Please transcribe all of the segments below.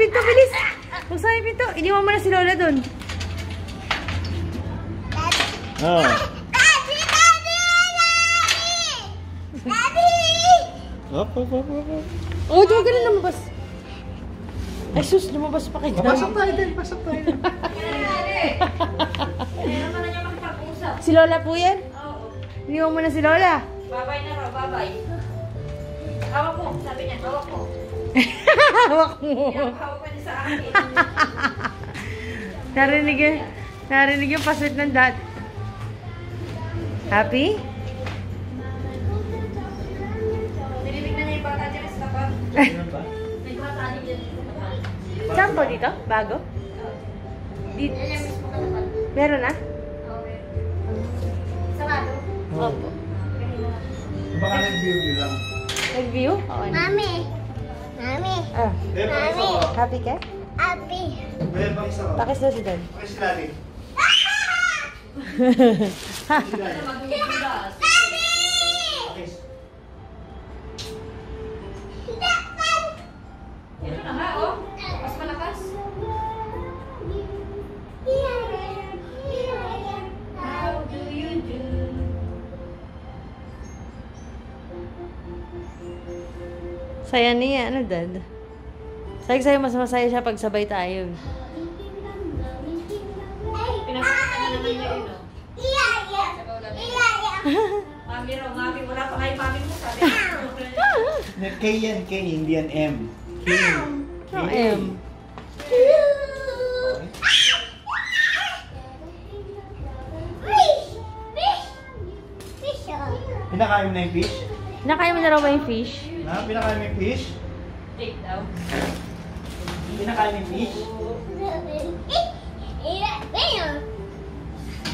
pinto, bilis! Buksan yung pinto. Iniwan mo na si Lola dun. Oh. Op. Oh, di mo ganun lumabas. Ay, sus, lumabas pa kayo. Pasok tayo din. Si Lola po yan? Oo. Iniwan mo na si Lola. Babay na raw, babay. Hawak mo, sabi niya, hawak mo. Hawak mo. Hawak pa niya sa akin. Narinig yung pasit ng dad. Happy? Nililig na niya yung bata niya sa tapat. May bata niya dyan sa tapat. Saan po dito? Bago? Dito. Yan yung mismo ka tapat. Meron na? Okay. Sarado? Opo. Baka nag-view lang. Nag-view? Oo. Mami. Mami. Ah, Mami. happy ka? Happy. Bebang isa ko. Pakis na si dad. Pakis si Daddy. Ano magbibigas? Pakis. Ito na nga, oh. Mas malakas. How do you do? Saya niya. Ano, dad? Sa'yo mas masaya siya pag sabay tayo. Pinapakita na naman niya yun, oh. Mami raw, mami. Wala pa kayo mami mo, sabi niya. K yan, K. Hindi yan M. K. No, M. Pinakain mo na yung fish? Nakaya mo na raw ba yung fish? Ha? Pinakain mo yung fish? Take daw. Pinakain mo yung fish?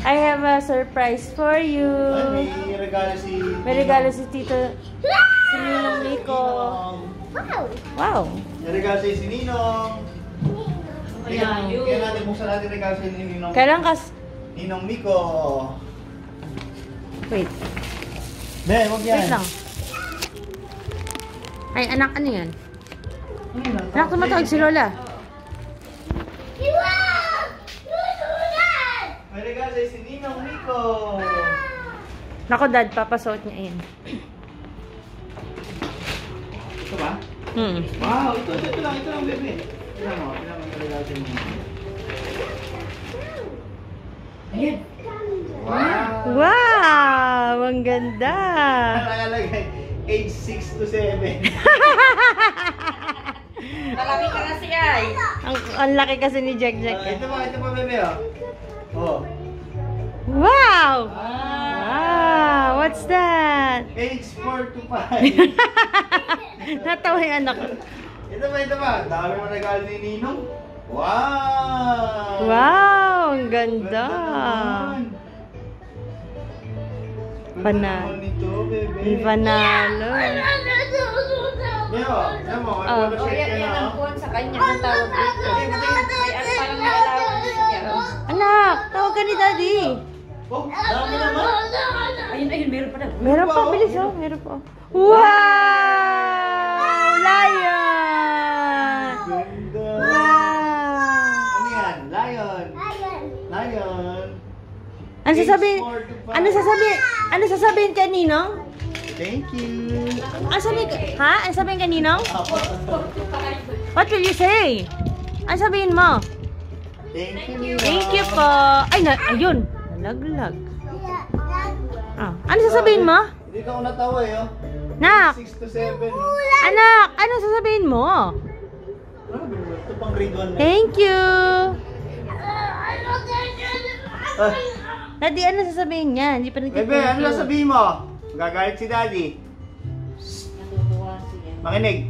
I have a surprise for you. Ay, may regalo si... May regalo si Tito. Si Ninong Nico. Ninong. Wow. May regalo si Ninong. Kaya yun. Kaya natin buksan natin regalo si Ninong. Kailan kas... Ninong Nico. Wait. Be, wag yan. Wait lang. Ay, anak, ano yan? Ayun, Anak, tumatawag si Lola. May regalo si Ninong Nico. Nako, dad, papasuot niya yan. Ito ba? Wow, ito lang, bebe. Ito mo, may regalo si Ninong. Ayan. Wow. Wow! Ang ganda! Nakalagay, age 6 to 7. Malaki ka kasi ay. Ang laki kasi ni Jack Jack. Ito pa, bebe, oh. Oh. Wow! Wow! What's that? Age 4 to 5. Natawa yung anak ko. Ito pa. Dami mo regalo ni Ninong. Wow! Wow! Ang ganda! naman. Ganda Panalo. naman nito, bebe. May panalo. Yo, mo, may Oh. photo O, shoot yan, ka yan na, ang oh. buwan sa kanya. Ang tawag dito. May parang allowance niya. Anak! Tawag ka ni Daddy! Oh, dami naman. Ayun, meron pa na. Meron pa, bilis oh. Meron pa. Wow! Lion! Ganda. Wow! Ano yan? Lion. Ano sasabihin? Age 4 to 5. Ano sasabihin kay Ninong? Thank you. Ano sabihin kay Ninong? What will you say? Ano sabihin mo? Thank you. Thank you po. Ayun. Nalaglag. Ah, ano sasabihin mo? Hindi ka ako natawa eh, oh. Nak! 6 to 7. Anak! Ano sasabihin mo? Ito pang grade 1 na. Thank you! Ah, Daddy, ano sasabihin niya? Hindi pa Bebe, ano sasabihin mo? Gagalit si Daddy. Natutuwa siya. Makinig.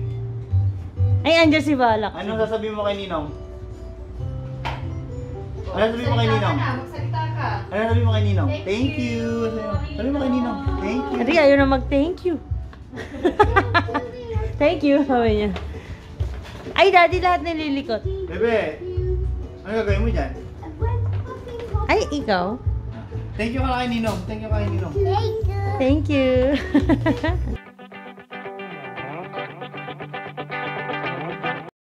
Ay, andyan si Balak. Anong sasabihin mo kay Ninong? Ano sasabihin mo kay Ninong? Magsalita ka. Ano sasabihin mo kay Ninong? Thank you. Sabihin mo kay Ninong. Thank you. Daddy, ayaw na mag-thank you. Thank you, sabi niya. Ay, Daddy, lahat nililikot. Bebe, ano gagawin mo dyan? Ay, ikaw? Thank you ka kay Ninong. Thank you kay Ninong. Thank you.